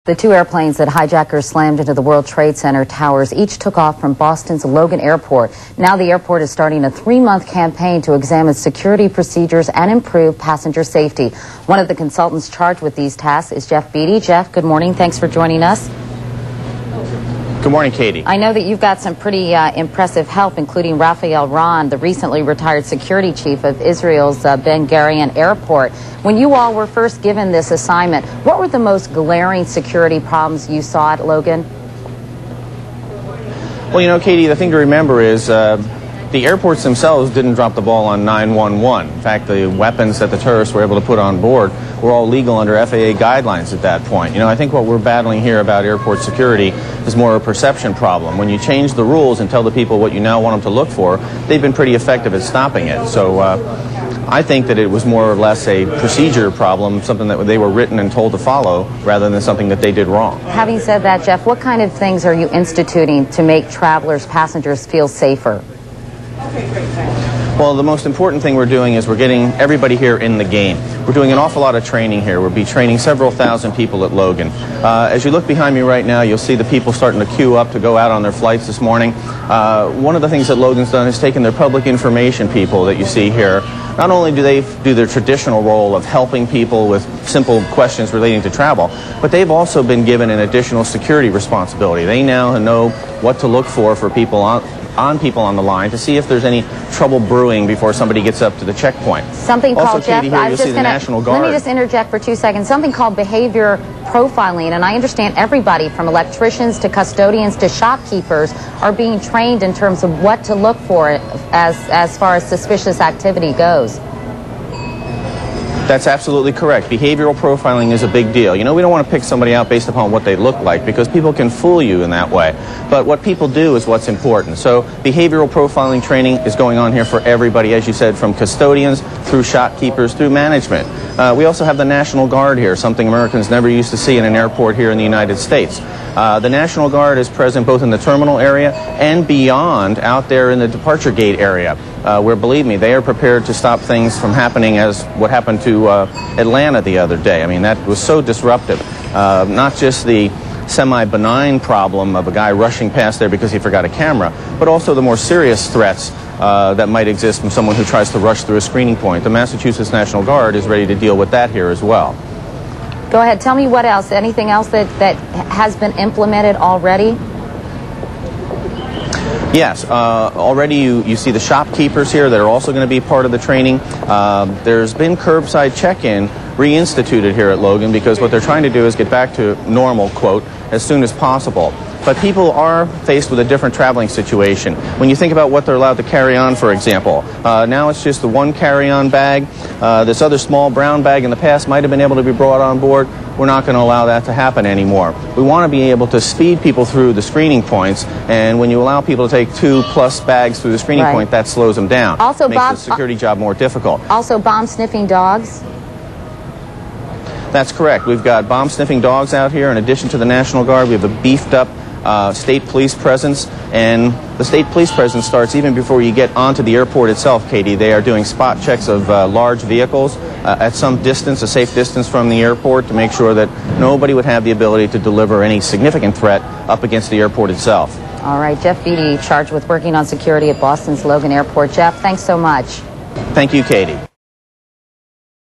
The two airplanes that hijackers slammed into the World Trade Center towers each took off from Boston's Logan Airport. Now the airport is starting a 3-month campaign to examine security procedures and improve passenger safety. One of the consultants charged with these tasks is Jeff Beatty. Jeff, good morning. Thanks for joining us. Good morning, Katie. I know that you've got some pretty impressive help, including Raphael Ron, the recently retired security chief of Israel's Ben Gurion Airport. When you all were first given this assignment, what were the most glaring security problems you saw at Logan? Well, you know, Katie, the thing to remember is the airports themselves didn't drop the ball on 911. In fact, the weapons that the terrorists were able to put on board were all legal under FAA guidelines at that point. You know, I think what we're battling here about airport security is more a perception problem. When you change the rules and tell the people what you now want them to look for, they've been pretty effective at stopping it. So I think that it was more or less a procedure problem, something that they were written and told to follow, rather than something that they did wrong. Having said that, Jeff, what kind of things are you instituting to make travelers, passengers feel safer? Well, the most important thing we're doing is we're getting everybody here in the game. We're doing an awful lot of training here. We'll be training several thousand people at Logan. As you look behind me right now, you'll see the people starting to queue up to go out on their flights this morning. One of the things that Logan's done is taken their public information people that you see here. Not only do they do their traditional role of helping people with simple questions relating to travel, but they've also been given an additional security responsibility. They now know what to look for people on people on the line to see if there's any trouble brewing before somebody gets up to the checkpoint. Something called, Jeff, Jeff, I was just going to, let me just interject for 2 seconds, something called behavior profiling, and I understand everybody from electricians to custodians to shopkeepers are being trained in terms of what to look for as far as suspicious activity goes. That's absolutely correct. Behavioral profiling is a big deal. You know, we don't want to pick somebody out based upon what they look like, because people can fool you in that way. But what people do is what's important. So behavioral profiling training is going on here for everybody, as you said, from custodians through shopkeepers through management. We also have the National Guard here, something Americans never used to see in an airport here in the United States. The National Guard is present both in the terminal area and beyond, out there in the departure gate area, where, believe me, they are prepared to stop things from happening as what happened to Atlanta the other day. I mean, that was so disruptive. Not just the semi-benign problem of a guy rushing past there because he forgot a camera, but also the more serious threats that might exist from someone who tries to rush through a screening point. The Massachusetts National Guard is ready to deal with that here as well. Go ahead. Tell me what else. Anything else that has been implemented already? Yes. Already you see the shopkeepers here that are also going to be part of the training. There's been curbside check-in reinstituted here at Logan because what they're trying to do is get back to normal, quote, as soon as possible. But people are faced with a different traveling situation. When you think about what they're allowed to carry on, for example, now it's just the one carry-on bag. This other small brown bag in the past might have been able to be brought on board. We're not going to allow that to happen anymore. We want to be able to speed people through the screening points, and when you allow people to take 2+ bags through the screening point, that slows them down. Also, makes the security job more difficult. Also, bomb-sniffing dogs? That's correct. We've got bomb-sniffing dogs out here. In addition to the National Guard, we have a beefed-up state police presence, and the state police presence starts even before you get onto the airport itself, Katie. They are doing spot checks of large vehicles at some distance, a safe distance from the airport, to make sure that nobody would have the ability to deliver any significant threat up against the airport itself. All right, Jeff Beatty, charged with working on security at Boston's Logan Airport. Jeff, thanks so much. Thank you, Katie.